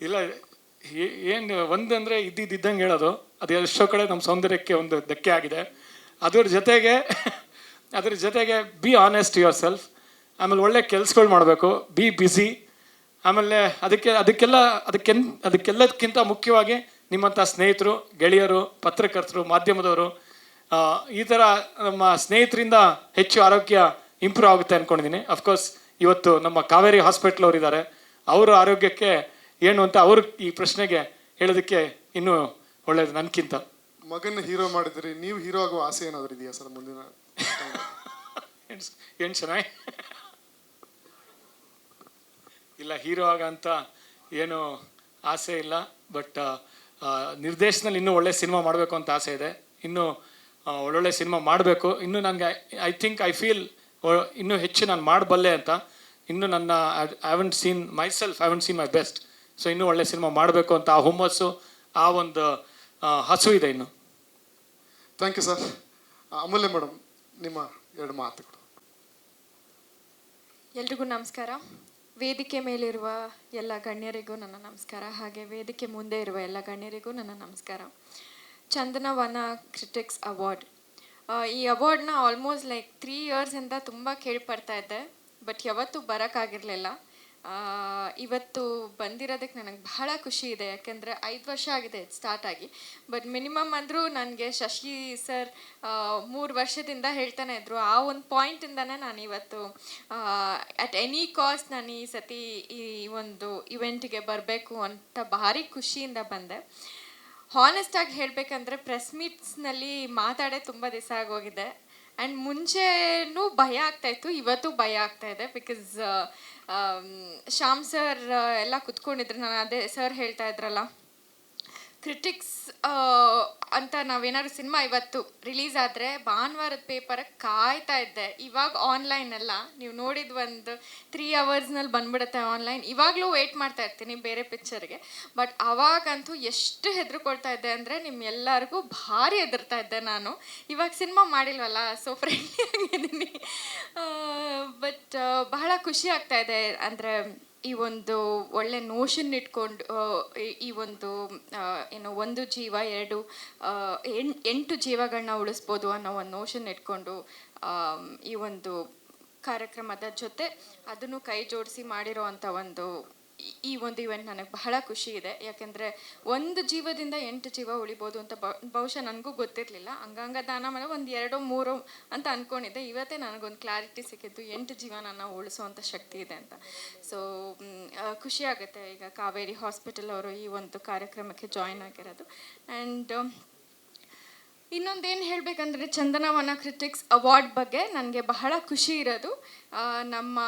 ಇಲ್ಲ, ಏನು ಒಂದಂದರೆ ಇದ್ದಂಗೆ ಹೇಳೋದು, ಅದು ಎಷ್ಟೋ ಕಡೆ ನಮ್ಮ ಸೌಂದರ್ಯಕ್ಕೆ ಒಂದು ಧಕ್ಕೆ ಆಗಿದೆ. ಅದ್ರ ಜೊತೆಗೆ ಬಿ ಆನೆಸ್ಟ್ ಯುವರ್ ಸೆಲ್ಫ್. ಆಮೇಲೆ ಒಳ್ಳೆ ಕೆಲಸಗಳು ಮಾಡಬೇಕು, ಬಿ ಬ್ಯುಸಿ. ಆಮೇಲೆ ಅದಕ್ಕೆಲ್ಲದಕ್ಕಿಂತ ಮುಖ್ಯವಾಗಿ ನಿಮ್ಮಂಥ ಸ್ನೇಹಿತರು, ಗೆಳೆಯರು, ಪತ್ರಕರ್ತರು, ಮಾಧ್ಯಮದವರು, ಈ ಥರ ನಮ್ಮ ಸ್ನೇಹಿತರಿಂದ ಹೆಚ್ಚು ಆರೋಗ್ಯ ಇಂಪ್ರೂವ್ ಆಗುತ್ತೆ ಅಂದ್ಕೊಂಡಿದ್ದೀನಿ. ಅಫ್ಕೋರ್ಸ್ ಇವತ್ತು ನಮ್ಮ ಕಾವೇರಿ ಹಾಸ್ಪಿಟ್ಲ್ ಅವರು ಇದ್ದಾರೆ, ಅವರ ಆರೋಗ್ಯಕ್ಕೆ ಏನು ಅಂತ ಅವರು ಈ ಪ್ರಶ್ನೆಗೆ ಹೇಳೋದಕ್ಕೆ ಇನ್ನೂ ಒಳ್ಳೇದು ನನಗಿಂತ. ಮಗನ ಹೀರೋ ಮಾಡಿದ್ರಿ, ನೀವು ಹೀರೋ ಆಗುವ ಆಸೆ ಏನಾದರೂ ಇದೆಯಾ ಸರ್ ಮುಂದಿನ? ಏನು ಚೆನ್ನಾಗಿ ಇಲ್ಲ, ಹೀರೋ ಆಗಂತ ಏನು ಆಸೆ ಇಲ್ಲ. ಬಟ್ ನಿರ್ದೇಶನದಲ್ಲಿ ಇನ್ನೂ ಒಳ್ಳೆ ಸಿನಿಮಾ ಮಾಡಬೇಕು ಅಂತ ಆಸೆ ಇದೆ. ಇನ್ನೂ ಒಳ್ಳೊಳ್ಳೆ ಸಿನಿಮಾ ಮಾಡಬೇಕು. ಇನ್ನೂ ನನಗೆ ಐ ಫೀಲ್ ಇನ್ನೂ ಹೆಚ್ಚು ನಾನು ಮಾಡಬಲ್ಲೆ ಅಂತ. ಇನ್ನೂ ನನ್ನ I haven't scene my best. So ಇನ್ನೂ ಒಳ್ಳೆ ಸಿನಿಮಾ ಮಾಡಬೇಕು ಅಂತ ಆ ಹುಮ್ಮಸ್ಸು, ಆ ಒಂದು ಹಸು ಇದೆ ಇನ್ನು. Thank you sir. Amulya madam, ನಿಮ್ಮ 2 ಮಾತುಗಳು. ಎಲ್ರಿಗೂ ನಮಸ್ಕಾರ. ವೇದಿಕೆ ಮೇಲಿರುವ ಎಲ್ಲ ಗಣ್ಯರಿಗೂ ನನ್ನ ನಮಸ್ಕಾರ, ಹಾಗೆ ವೇದಿಕೆ ಮುಂದೆ ಇರುವ ಎಲ್ಲ ಗಣ್ಯರಿಗೂ ನನ್ನ ನಮಸ್ಕಾರ. ಚಂದನವನ ಕ್ರಿಟಿಕ್ಸ್ ಅವಾರ್ಡ್, ಈ ಅವಾರ್ಡ್ನ ಆಲ್ಮೋಸ್ಟ್ ಲೈಕ್ 3 ಇಯರ್ಸಿಂದ ತುಂಬ ಕೇಳ್ಪಡ್ತಾ ಇದ್ದೆ, ಬಟ್ ಯಾವತ್ತೂ ಬರೋಕ್ಕಾಗಿರಲಿಲ್ಲ. ಇವತ್ತು ಬಂದಿರೋದಕ್ಕೆ ನನಗೆ ಬಹಳ ಖುಷಿ ಇದೆ. ಯಾಕೆಂದರೆ 5 ವರ್ಷ ಆಗಿದೆ ಸ್ಟಾರ್ಟ್ ಆಗಿ. ಬಟ್ ಮಿನಿಮಮ್ ಅಂದರೂ ನನಗೆ ಶಶಿ ಸರ್ 3 ವರ್ಷದಿಂದ ಹೇಳ್ತಾನೆ ಇದ್ದರು. ಆ ಒಂದು ಪಾಯಿಂಟಿಂದನೇ ನಾನು ಇವತ್ತು ಅಟ್ ಎನಿ ಕಾಸ್ಟ್ ನಾನು ಈ ಸತಿ ಈ ಒಂದು ಇವೆಂಟಿಗೆ ಬರಬೇಕು ಅಂತ ಭಾರಿ ಖುಷಿಯಿಂದ ಬಂದೆ. ಹಾನೆಸ್ಟಾಗಿ ಹೇಳಬೇಕಂದ್ರೆ ಪ್ರೆಸ್ ಮೀಟ್ಸ್ನಲ್ಲಿ ಮಾತಾಡೇ ತುಂಬ ದಿವಸ ಆಗೋಗಿದೆ. ಆ್ಯಂಡ್ ಮುಂಚೆನೂ ಭಯ ಆಗ್ತಾಯಿತ್ತು, ಇವತ್ತು ಭಯ ಆಗ್ತಾಯಿದೆ. ಬಿಕಾಸ್ ಶ್ಯಾಮ್ ಸರ್ ಎಲ್ಲ ಕುತ್ಕೊಂಡಿದ್ರು. ನಾನು ಅದೇ ಸರ್ ಹೇಳ್ತಾ ಇದ್ರಲ್ಲ, ಕ್ರಿಟಿಕ್ಸ್ ಅಂತ ನಾವೇನಾದ್ರು ಸಿನಿಮಾ ಇವತ್ತು ರಿಲೀಸ್ ಆದರೆ ಭಾನುವಾರದ ಪೇಪರಿಗೆ ಕಾಯ್ತಾ ಇದ್ದೆ. ಇವಾಗ ಆನ್ಲೈನ್ ಎಲ್ಲ ನೀವು ನೋಡಿದ ಒಂದು 3 ಅವರ್ಸ್ನಲ್ಲಿ ಬಂದ್ಬಿಡುತ್ತೆ ಆನ್ಲೈನ್. ಇವಾಗಲೂ ವೆಯ್ಟ್ ಮಾಡ್ತಾ ಇರ್ತೀನಿ ಬೇರೆ ಪಿಕ್ಚರ್ಗೆ. ಬಟ್ ಅವಾಗಂತೂ ಎಷ್ಟು ಹೆದರ್ಕೊಳ್ತಾ ಇದ್ದೆ ಅಂದರೆ ನಿಮ್ಮೆಲ್ಲರಿಗೂ ಭಾರಿ ಹೆದರ್ತಾ ಇದ್ದೆ ನಾನು. ಇವಾಗ ಸಿನಿಮಾ ಮಾಡಿಲ್ವಲ್ಲ, ಸೊ ಫ್ರೆಂಡ್ಲಿ ಆಗಿದ್ದೀನಿ. ಬಟ್ ಬಹಳ ಖುಷಿ ಆಗ್ತಾ ಇದೆ. ಅಂದರೆ ಈ ಒಂದು ಒಳ್ಳೆ ನೋಷನ್ ಇಟ್ಕೊಂಡು ಈ ಒಂದು ಏನು ಒಂದು ಜೀವ 8 ಜೀವಗಳನ್ನ ಉಳಿಸ್ಬೋದು ಅನ್ನೋ ಒಂದು ನೋಷನ್ ಇಟ್ಕೊಂಡು ಈ ಒಂದು ಕಾರ್ಯಕ್ರಮದ ಜೊತೆ ಅದನ್ನು ಕೈ ಜೋಡಿಸಿ ಮಾಡಿರೋ ಅಂಥ ಈ ಒಂದು ಇವೆಂಟ್ ನನಗೆ ಬಹಳ ಖುಷಿ ಇದೆ. ಯಾಕೆಂದರೆ 1 ಜೀವದಿಂದ 8 ಜೀವ ಉಳಿಬೋದು ಅಂತ ಬಹುಶಃ ನನಗೂ ಗೊತ್ತಿರಲಿಲ್ಲ. ಅಂಗಾಂಗ ದಾನ ಮೇಲೆ 1, 2, 3 ಅಂತ ಅಂದ್ಕೊಂಡಿದ್ದೆ. ಇವತ್ತೇ ನನಗೊಂದು ಕ್ಲಾರಿಟಿ ಸಿಕ್ಕಿದ್ದು 8 ಜೀವನ ಉಳಿಸೋವಂಥ ಶಕ್ತಿ ಇದೆ ಅಂತ. ಸೊ ಖುಷಿ ಆಗುತ್ತೆ ಈಗ ಕಾವೇರಿ ಹಾಸ್ಪಿಟಲ್ ಅವರು ಈ ಒಂದು ಕಾರ್ಯಕ್ರಮಕ್ಕೆ ಜಾಯಿನ್ ಆಗಿರೋದು. ಆ್ಯಂಡ್ ಇನ್ನೊಂದೇನು ಹೇಳಬೇಕಂದ್ರೆ ಚಂದನವನ ಕ್ರಿಟಿಕ್ಸ್ ಅವಾರ್ಡ್ ಬಗ್ಗೆ ನನಗೆ ಬಹಳ ಖುಷಿ ಇರೋದು. ನಮ್ಮ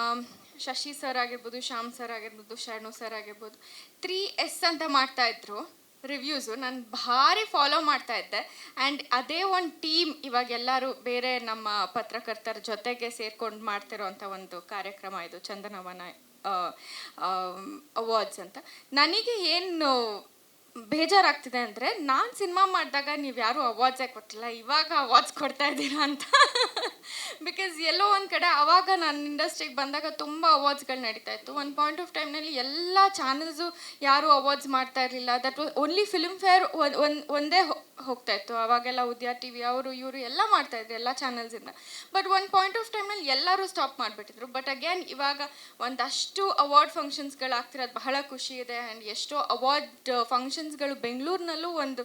ಶಶಿ ಸರ್ ಆಗಿರ್ಬೋದು, ಶ್ಯಾಮ್ ಸರ್ ಆಗಿರ್ಬೋದು, ಶರಣು ಸರ್ ಆಗಿರ್ಬೋದು 3S ಅಂತ ಮಾಡ್ತಾಯಿದ್ರು. ರಿವ್ಯೂಸು ನಾನು ಭಾರಿ ಫಾಲೋ ಮಾಡ್ತಾ ಇದ್ದೆ. ಆ್ಯಂಡ್ ಅದೇ ಒಂದು ಟೀಮ್ ಇವಾಗ ಎಲ್ಲರೂ ಬೇರೆ ನಮ್ಮ ಪತ್ರಕರ್ತರ ಜೊತೆಗೆ ಸೇರ್ಕೊಂಡು ಮಾಡ್ತಿರೋಂಥ ಒಂದು ಕಾರ್ಯಕ್ರಮ ಇದು ಚಂದನವನ ಅವಾರ್ಡ್ಸ್ ಅಂತ. ನನಗೆ ಏನು ಬೇಜಾರಾಗ್ತಿದೆ ಅಂದರೆ, ನಾನು ಸಿನಿಮಾ ಮಾಡಿದಾಗ ನೀವು ಯಾರೂ ಅವಾರ್ಡ್ಸೇ ಕೊಟ್ಟಿಲ್ಲ, ಇವಾಗ ಅವಾರ್ಡ್ಸ್ ಕೊಡ್ತಾ ಇದ್ದೀರಾ ಅಂತ. ಬಿಕಾಸ್ ಎಲ್ಲೋ ಒಂದು ಕಡೆ ಆವಾಗ ನಾನು ಇಂಡಸ್ಟ್ರಿಗೆ ಬಂದಾಗ ತುಂಬ ಅವಾರ್ಡ್ಸ್ಗಳು ನಡೀತಾ ಇತ್ತು. ಒಂದು ಪಾಯಿಂಟ್ ಆಫ್ ಟೈಮ್ನಲ್ಲಿ ಎಲ್ಲ ಚಾನಲ್ಸು ಯಾರೂ ಅವಾರ್ಡ್ಸ್ ಮಾಡ್ತಾ ಇರಲಿಲ್ಲ. ದಟ್ ಓನ್ಲಿ ಫಿಲ್ಮ್ ಫೇರ್ ಒಂದೇ ಹೋಗ್ತಾ ಇತ್ತು. ಅವಾಗೆಲ್ಲ ಉದ್ಯಾ ಟಿ ವಿ ಅವರು ಇವರು ಎಲ್ಲ ಮಾಡ್ತಾಯಿದ್ರು ಎಲ್ಲ ಚಾನಲ್ಸಿಂದ. ಬಟ್ ಒಂದು ಪಾಯಿಂಟ್ ಆಫ್ ಟೈಮ್ನಲ್ಲಿ ಎಲ್ಲರೂ ಸ್ಟಾಪ್ ಮಾಡಿಬಿಟ್ಟಿದ್ರು. ಬಟ್ ಅಗೇನ್ ಇವಾಗ ಒಂದಷ್ಟು ಅವಾರ್ಡ್ ಫಂಕ್ಷನ್ಸ್ಗಳಾಗ್ತಿರೋದು ಬಹಳ ಖುಷಿ ಇದೆ. ಆ್ಯಂಡ್ ಎಷ್ಟೋ ಅವಾರ್ಡ್ ಫಂಕ್ಷನ್ಸ್ಗಳು ಬೆಂಗಳೂರಿನಲ್ಲೂ ಒಂದು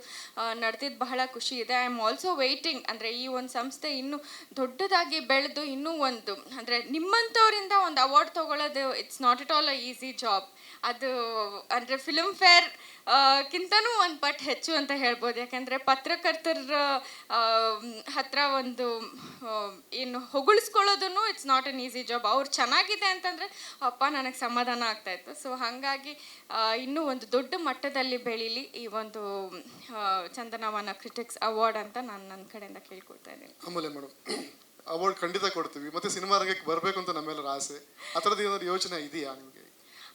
ನಡೆದಿದ್ದು ಬಹಳ ಖುಷಿ ಇದೆ. ಐ ಆಮ್ ಆಲ್ಸೋ ವೆಯ್ಟಿಂಗ್, ಅಂದರೆ ಈ ಒಂದು ಸಂಸ್ಥೆ ಇನ್ನೂ ದೊಡ್ಡದಾಗಿ ಬೆಳೆದು ಇನ್ನೂ ಒಂದು, ಅಂದರೆ ನಿಮ್ಮಂಥವರಿಂದ ಒಂದು ಅವಾರ್ಡ್ ತೊಗೊಳ್ಳೋದು it's not it all a easy job. ಅದು ಅಂದರೆ ಫಿಲ್ಮ್ ಫೇರ್ ಕಿಂತನೂ ಒಂದು ಪಟ್ಟು ಹೆಚ್ಚು ಅಂತ ಹೇಳ್ಬೋದು. ಯಾಕೆಂದರೆ ಪತ್ರಕರ್ತರ ಹತ್ರ ಒಂದು ಏನು ಹೊಗಳಿಸ್ಕೊಳ್ಳೋದನ್ನು it's not an easy job. ಅವ್ರು ಚೆನ್ನಾಗಿದೆ ಅಂತಂದರೆ ಅಪ್ಪ ನನಗೆ ಸಮಾಧಾನ ಆಗ್ತಾಯಿತ್ತು. ಸೊ ಹಾಗಾಗಿ ಇನ್ನೂ ಒಂದು ದೊಡ್ಡ ಮಟ್ಟದಲ್ಲಿ ಬೆಳೀಲಿ ಈ ಒಂದು ಚಂದನವನ ಕ್ರಿಟಿಕ್ಸ್ ಅವಾರ್ಡ್ ಅಂತ ನಾನು ನನ್ನ ಕಡೆಯಿಂದ ಕೇಳ್ಕೊಳ್ತಾ ಇದ್ದೀನಿ. ಆಮೇಲೆ ಮೇಡಮ್, ಅವಾರ್ಡ್ ಖಂಡಿತ ಕೊಡ್ತೀವಿ, ಮತ್ತೆ ಸಿನಿಮಾ ರಂಗಕ್ಕೆ ಬರಬೇಕು ಅಂತ ನಮ್ಮೆಲ್ಲರ ಆಸೆ. ಆ ಥರದ್ದು ಏನಾದ್ರು ಯೋಚನೆ ಇದೆಯಾ ನಿಮಗೆ?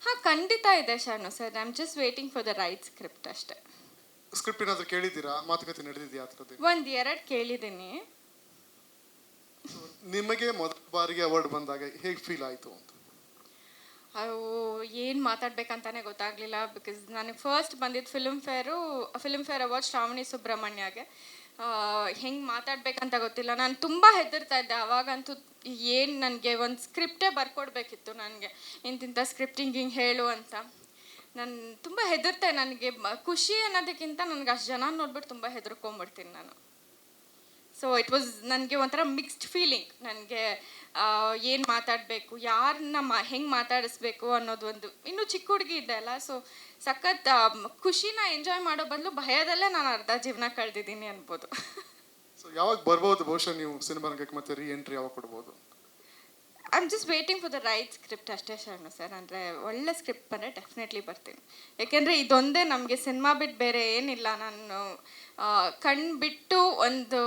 ಹಾಂ, ಖಂಡಿತ ಇದೆ Shanu sir. I am just waiting for the right script ಅಷ್ಟೇ. ಸ್ಕ್ರಿಪ್ಟ್ ಏನಾದರೂ ಕೇಳಿದ್ದೀರಾ? ಮಾತುಕತೆ ನಡೆದಿದೆಯಾ ಆ ಥರದ್ದು? ಒಂದು ಎರಡು ಕೇಳಿದ್ದೀನಿ. ನಿಮಗೆ ಮೊದಲ ಬಾರಿಗೆ ಅವಾರ್ಡ್ ಬಂದಾಗ ಹೇಗೆ ಫೀಲ್ ಆಯಿತು ಅಂತ? ಅವು ಏನು ಮಾತಾಡ್ಬೇಕಂತಾನೆ ಗೊತ್ತಾಗಲಿಲ್ಲ. ಬಿಕಾಸ್ ನನಗೆ ಫಸ್ಟ್ ಬಂದಿದ್ದು ಫಿಲ್ಮ್ ಫೇರ್ ಅವಾರ್ಡ್ ಶ್ರಾವಣಿ ಸುಬ್ರಹ್ಮಣ್ಯಗೆ. ಹೆಂಗೆ ಮಾತಾಡ್ಬೇಕಂತ ಗೊತ್ತಿಲ್ಲ. ನಾನು ತುಂಬ ಹೆದರ್ತಾ ಇದ್ದೆ ಅವಾಗಂತೂ. ಏನು ನನಗೆ ಒಂದು ಸ್ಕ್ರಿಪ್ಟೇ ಬರ್ಕೊಡ್ಬೇಕಿತ್ತು ನನಗೆ, ಇಂತಿಂಥ ಸ್ಕ್ರಿಪ್ಟಿಂಗ್ ಹಿಂಗೆ ಹೇಳು ಅಂತ. ನಾನು ತುಂಬ ಹೆದರ್ತೆ. ನನಗೆ ಖುಷಿ ಅನ್ನೋದಕ್ಕಿಂತ ನನಗೆ ಅಷ್ಟು ಜನ ನೋಡ್ಬಿಟ್ಟು ತುಂಬ ಹೆದರ್ಕೊಂಬಿಡ್ತೀನಿ ನಾನು. ಸೊ ಇಟ್ ವಾಸ್ ನನಗೆ ಒಂಥರ ಮಿಕ್ಸ್ಡ್ ಫೀಲಿಂಗ್. ನನಗೆ ಏನು ಮಾತಾಡಬೇಕು, ಯಾರನ್ನ ಹೆಂಗೆ ಮಾತಾಡಿಸ್ಬೇಕು ಅನ್ನೋದು ಒಂದು, ಇನ್ನೂ ಚಿಕ್ಕ ಹುಡುಗಿ ಇದ್ದೆ ಅಲ್ಲ. ಸೊ ಸಖತ್ ಖುಷಿನ ಎಂಜಾಯ್ ಮಾಡೋ ಬದಲು ಭಯದಲ್ಲೇ ನಾನು ಅರ್ಧ ಜೀವನ ಕಳೆದಿದ್ದೀನಿ ಅನ್ಬೋದು. ಸೊ ಯಾವಾಗ ಬರ್ಬೋದು ಬಹುಶಃ ನೀವು ಸಿನಿಮಾ ರಂಗಕ್ಕೆ, ಮತ್ತೆ ರೀ ಎಂಟ್ರಿ ಯಾವಾಗ ಕೊಡ್ಬೋದು? I am just waiting for the right script ಅಷ್ಟೇ ಶರಣು ಸರ್. ಅಂದರೆ ಒಳ್ಳೆ ಸ್ಕ್ರಿಪ್ಟ್ ಬಂದರೆ ಡೆಫಿನೆಟ್ಲಿ ಬರ್ತೀನಿ. ಯಾಕೆಂದರೆ ಇದೊಂದೇ ನಮಗೆ ಸಿನಿಮಾ ಬಿಟ್ಟು ಬೇರೆ ಏನಿಲ್ಲ. ನಾನು ಕಣ್ಣು ಬಿಟ್ಟು ಒಂದು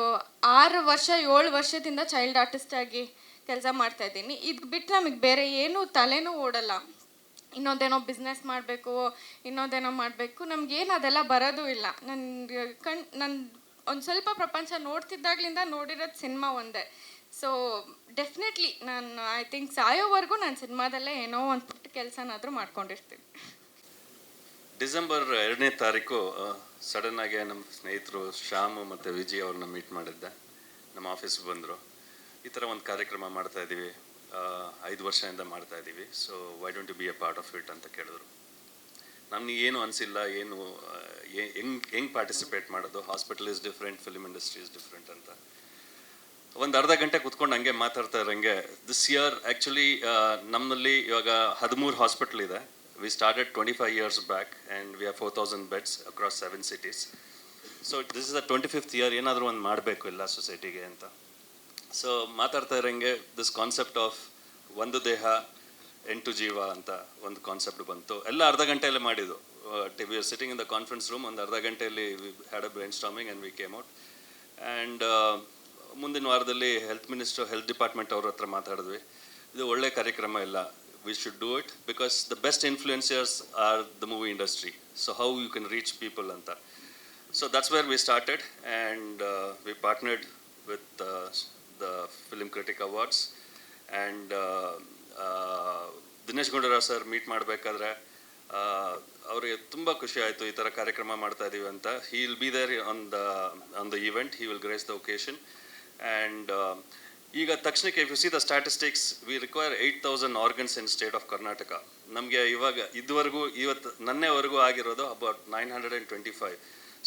6 ವರ್ಷ 7 ವರ್ಷದಿಂದ ಚೈಲ್ಡ್ ಆರ್ಟಿಸ್ಟಾಗಿ ಕೆಲಸ ಮಾಡ್ತಾಯಿದ್ದೀನಿ. ಇದು ಬಿಟ್ಟು ನಮಗೆ ಬೇರೆ ಏನೂ ತಲೆನೂ ಓಡಲ್ಲ. ಇನ್ನೊಂದೇನೋ ಬಿಸ್ನೆಸ್ ಮಾಡಬೇಕು, ಇನ್ನೊಂದೇನೋ ಮಾಡಬೇಕು, ನಮಗೇನು ಅದೆಲ್ಲ ಬರೋದು ಇಲ್ಲ. ನನ್ನ ಒಂದು ಸ್ವಲ್ಪ ಪ್ರಪಂಚ ನೋಡ್ತಿದ್ದಾಗಲಿಂದ ನೋಡಿರೋದು ಸಿನಿಮಾ ಒಂದೇ. ಸೊ ಡೆಫಿನೆಟ್ಲಿ ನಾನು ಐ ಥಿಂಕ್ ಸಾಯೋವರೆಗೂ ನಾನು ಸಿನಿಮಾದಲ್ಲೇ ಏನೋ ಒಂದು ಪುಟ್ಟ ಕೆಲಸನಾದರೂ ಮಾಡ್ಕೊಂಡಿರ್ತೀನಿ. ಡಿಸೆಂಬರ್ 2ನೇ ತಾರೀಕು ಸಡನ್ನಾಗಿ ನಮ್ಮ ಸ್ನೇಹಿತರು ಶ್ಯಾಮು ಮತ್ತು ವಿಜಯ್ ಅವ್ರನ್ನ ಮೀಟ್ ಮಾಡಿದ್ದೆ. ನಮ್ಮ ಆಫೀಸ್ಗೆ ಬಂದರು. ಈ ಥರ ಒಂದು ಕಾರ್ಯಕ್ರಮ ಮಾಡ್ತಾಯಿದ್ದೀವಿ, 5 ವರ್ಷದಿಂದ ಮಾಡ್ತಾಯಿದ್ದೀವಿ, so why don't you be a part of it ಅಂತ ಕೇಳಿದ್ರು. ನಮ್ಗೆ ಏನು ಅನಿಸಿಲ್ಲ, ಏನು ಹೆಂಗೆ ಪಾರ್ಟಿಸಿಪೇಟ್ ಮಾಡೋದು, hospital is different, film industry is different ಅಂತ. ಒಂದು ಅರ್ಧ ಗಂಟೆ ಕುತ್ಕೊಂಡು ಹಂಗೆ ಮಾತಾಡ್ತಾ ಇರೋಂಗೆ, ದಿಸ್ ಇಯರ್ ಆ್ಯಕ್ಚುಲಿ ನಮ್ಮಲ್ಲಿ ಇವಾಗ 13 ಹಾಸ್ಪಿಟಲ್ ಇದೆ. We started 25 years back and we have 4,000 beds across 7 cities. So this is the 25th year. ಏನಾದರೂ ಒಂದು ಮಾಡಬೇಕು ಎಲ್ಲ ಸೊಸೈಟಿಗೆ ಅಂತ. ಸೊ ಮಾತಾಡ್ತಾ ಇರೋಂಗೆ ದಿಸ್ ಕಾನ್ಸೆಪ್ಟ್ ಆಫ್ ಒಂದು ದೇಹ 8 ಜೀವ ಅಂತ ಒಂದು ಕಾನ್ಸೆಪ್ಟ್ ಬಂತು. ಎಲ್ಲ ಅರ್ಧ ಗಂಟೆಯಲ್ಲೇ ಮಾಡಿದ್ದು. We are sitting in the conference room. ಒಂದು ಅರ್ಧ ಗಂಟೆಯಲ್ಲಿ we had a brain storming and we came out. And ಮುಂದಿನ ವಾರದಲ್ಲಿ ಹೆಲ್ತ್ ಡಿಪಾರ್ಟ್ಮೆಂಟ್ ಅವ್ರ ಹತ್ರ ಮಾತಾಡಿದ್ವಿ. ಇದು ಒಳ್ಳೆ ಕಾರ್ಯಕ್ರಮ ಇಲ್ಲ, we should do it because the best influencers are the movie industry. So how you can reach people ಅಂತ. So that's where we started and we partnered with the film critic awards. And Dinesh Gundu Rao sir meet ಮಾಡಬೇಕಾದ್ರೆ ಅವರಿಗೆ ತುಂಬ ಖುಷಿ ಆಯಿತು, ಈ ಥರ ಕಾರ್ಯಕ್ರಮ ಮಾಡ್ತಾ ಇದ್ದೀವಿ ಅಂತ. He will be there on the event, he will grace the occasion. And ಈಗ ತಕ್ಷಣಕ್ಕೆ if you see the statistics, we require 8,000 organs in state of Karnataka. ನಮಗೆ ಇವಾಗ ಇದುವರೆಗೂ ನನ್ನೆವರೆಗೂ ಆಗಿರೋದು about 925.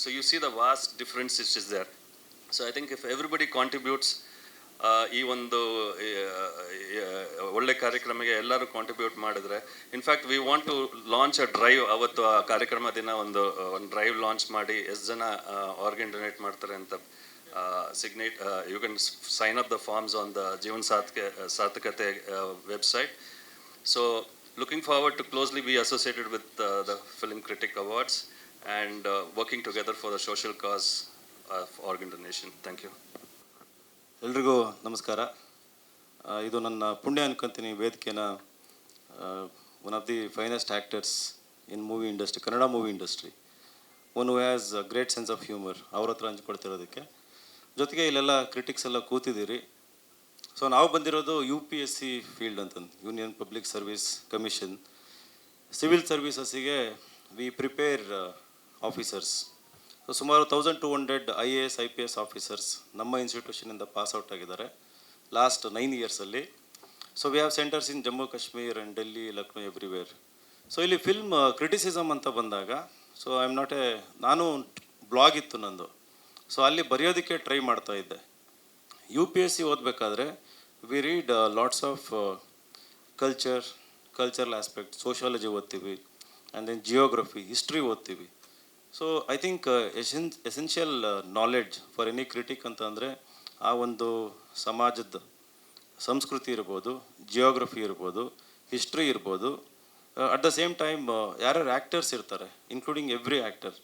So you see the vast difference it is there. So I think if everybody contributes, ಈ ಒಂದು ಒಳ್ಳೆ ಕಾರ್ಯಕ್ರಮಕ್ಕೆ ಎಲ್ಲರೂ ಕಾಂಟ್ರಿಬ್ಯೂಟ್ ಮಾಡಿದ್ರೆ, in fact we want to launch a drive. ಅವತ್ತು ಆ ಕಾರ್ಯಕ್ರಮ ದಿನ ಒಂದು ಡ್ರೈವ್ ಲಾಂಚ್ ಮಾಡಿ ಎಷ್ಟು ಜನ ಆರ್ಗನ್ ಡೊನೇಟ್ ಮಾಡ್ತಾರೆ ಅಂತ you can sign up the forms on the Jeevan Sarthakate website. So looking forward to closely be associated with the Film Critic Awards and working together for the social cause of organ donation. Thank you. ಎಲ್ರಿಗೂ ನಮಸ್ಕಾರ. ಇದು ನನ್ನ ಪುಣ್ಯ ಅನ್ಕೊಂತೀನಿ ವೇದಿಕೆನ one of the finest actors in movie industry, Kannada movie industry, one who has a great sense of humour, ಅವ್ರ ಹತ್ರ ಹಂಚ್ಕೊಳ್ತಿರೋದಕ್ಕೆ. ಜೊತೆಗೆ ಇಲ್ಲೆಲ್ಲ ಕ್ರಿಟಿಕ್ಸ್ ಎಲ್ಲ ಕೂತಿದ್ದೀರಿ. ಸೊ ನಾವು ಬಂದಿರೋದು UPSC ಫೀಲ್ಡ್ ಅಂತಂದು, Union Public Service Commission. Civil ಸರ್ವೀಸಸ್ಸಿಗೆ ವಿ ಪ್ರಿಪೇರ್ ಆಫೀಸರ್ಸ್. ಸೊ ಸುಮಾರು 1200 IAS IPS ಆಫೀಸರ್ಸ್ ನಮ್ಮ ಇನ್ಸ್ಟಿಟ್ಯೂಷನಿಂದ ಪಾಸ್ಔಟ್ ಆಗಿದ್ದಾರೆ ಲಾಸ್ಟ್ 9 ಇಯರ್ಸಲ್ಲಿ. So we have centres in Jammu Kashmir and Delhi, Lucknow, everywhere. So ಇಲ್ಲಿ ಫಿಲ್ಮ್ ಕ್ರಿಟಿಸಿಸಮ್ ಅಂತ ಬಂದಾಗ, ಸೊ ಐ ಆಮ್ ನಾಟ್ ನಾನು ಬ್ಲಾಗ್ ಇತ್ತು ನಂದು. ಸೊ ಅಲ್ಲಿ ಬರೆಯೋದಕ್ಕೆ ಟ್ರೈ ಮಾಡ್ತಾ ಇದ್ದೆ. UPSC ಓದಬೇಕಾದ್ರೆ V read lots of cultural aspect, sociology ಓದ್ತೀವಿ, ಆ್ಯಂಡ್ ದೆನ್ ಜಿಯೋಗ್ರಫಿ, ಹಿಸ್ಟ್ರಿ ಓದ್ತೀವಿ. So I think essential knowledge for any critic ಅಂತ ಅಂದರೆ ಆ ಒಂದು ಸಮಾಜದ ಸಂಸ್ಕೃತಿ ಇರ್ಬೋದು, ಜಿಯೋಗ್ರಫಿ ಇರ್ಬೋದು, ಹಿಸ್ಟ್ರಿ ಇರ್ಬೋದು. ಅಟ್ ದ ಸೇಮ್ ಟೈಮ್ ಯಾರ್ಯಾರು ಆ್ಯಕ್ಟರ್ಸ್ ಇರ್ತಾರೆ, including every actor.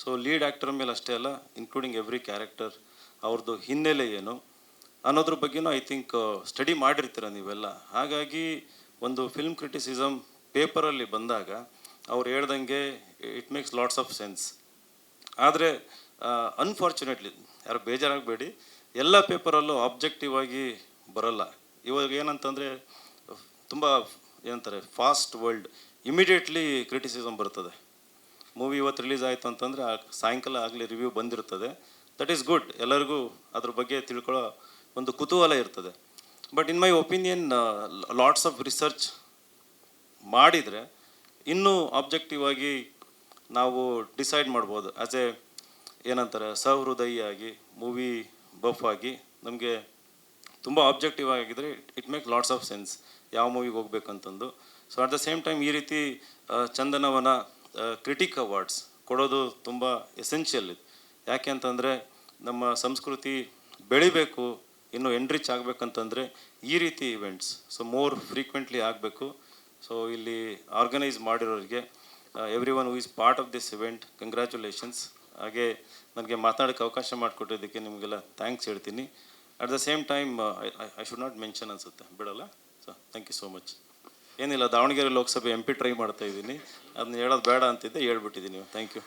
So lead actor ಮೇಲೆ ಅಷ್ಟೇ ಅಲ್ಲ, ಇನ್ಕ್ಲೂಡಿಂಗ್ ಎವ್ರಿ ಕ್ಯಾರೆಕ್ಟರ್, ಅವ್ರದ್ದು ಹಿನ್ನೆಲೆ ಏನು ಅನ್ನೋದ್ರ ಬಗ್ಗೆನೂ ಐ ಥಿಂಕ್ ಸ್ಟಡಿ ಮಾಡಿರ್ತೀರ ನೀವೆಲ್ಲ. ಹಾಗಾಗಿ ಒಂದು ಫಿಲ್ಮ್ ಕ್ರಿಟಿಸಿಸಮ್ ಪೇಪರಲ್ಲಿ ಬಂದಾಗ ಅವ್ರು ಹೇಳ್ದಂಗೆ it makes lots of sense. ಆದರೆ ಅನ್ಫಾರ್ಚುನೇಟ್ಲಿ, ಯಾರು ಬೇಜಾರಾಗಬೇಡಿ, ಎಲ್ಲ ಪೇಪರಲ್ಲೂ ಆಬ್ಜೆಕ್ಟಿವ್ ಆಗಿ ಬರೋಲ್ಲ. ಇವಾಗ ಏನಂತಂದರೆ ತುಂಬ ಏನಂತಾರೆ, ಫಾಸ್ಟ್ ವರ್ಲ್ಡ್, ಇಮಿಡಿಯೇಟ್ಲಿ ಕ್ರಿಟಿಸಿಸಮ್ ಬರ್ತದೆ. ಮೂವಿ ಇವತ್ತು ರಿಲೀಸ್ ಆಯಿತು ಅಂತಂದರೆ ಸಾಯಂಕಾಲ ಆಗಲಿ ರಿವ್ಯೂ ಬಂದಿರ್ತದೆ. ದಟ್ ಈಸ್ ಗುಡ್, ಎಲ್ಲರಿಗೂ ಅದ್ರ ಬಗ್ಗೆ ತಿಳ್ಕೊಳ್ಳೋ ಒಂದು ಕುತೂಹಲ ಇರ್ತದೆ. But in my opinion, lots of research ಮಾಡಿದರೆ ಇನ್ನೂ ಆಬ್ಜೆಕ್ಟಿವ್ ಆಗಿ ನಾವು ಡಿಸೈಡ್ ಮಾಡ್ಬೋದು. ಆ್ಯಸ್ ಎ ಏನಂತಾರೆ, ಸಹೃದಯಿಯಾಗಿ, ಮೂವಿ ಬಫ್ ಆಗಿ ನಮಗೆ ತುಂಬ ಆಬ್ಜೆಕ್ಟಿವ್ ಆಗಿದ್ದರೆ it make lots of sense ಯಾವ ಮೂವಿಗೆ ಹೋಗ್ಬೇಕಂತಂದು. So at the same time ಈ ರೀತಿ ಚಂದನವನ ಕ್ರಿಟಿಕ್ ಅವಾರ್ಡ್ಸ್ ಕೊಡೋದು ತುಂಬ ಎಸೆನ್ಷಿಯಲ್ ಇದು. ಯಾಕೆ ಅಂತಂದರೆ ನಮ್ಮ ಸಂಸ್ಕೃತಿ ಬೆಳಿಬೇಕು, ಇನ್ನೂ ಎನ್ರಿಚ್ ಆಗಬೇಕಂತಂದರೆ ಈ ರೀತಿ ಇವೆಂಟ್ಸ್ ಸೊ ಮೋರ್ ಫ್ರೀಕ್ವೆಂಟ್ಲಿ ಆಗಬೇಕು. ಸೊ ಇಲ್ಲಿ ಆರ್ಗನೈಸ್ ಮಾಡಿರೋರಿಗೆ, every one who is part of this event, congratulations. ಹಾಗೆ ನನಗೆ ಮಾತಾಡೋಕ್ಕೆ ಅವಕಾಶ ಮಾಡಿಕೊಟ್ಟಿದ್ದಕ್ಕೆ ನಿಮಗೆಲ್ಲ ಥ್ಯಾಂಕ್ಸ್ ಹೇಳ್ತೀನಿ. At the same time I should not mention ಅನಿಸುತ್ತೆ, ಬಿಡೋಲ್ಲ. So thank you so much. ಏನಿಲ್ಲ, ದಾವಣಗೆರೆ ಲೋಕಸಭೆ MP ಟ್ರೈ ಮಾಡ್ತಾ ಇದ್ದೀನಿ, ಅದನ್ನ ಹೇಳೋದು ಬೇಡ ಅಂತಿದ್ದೆ, ಹೇಳ್ಬಿಟ್ಟಿದ್ದೀನಿ. Thank you.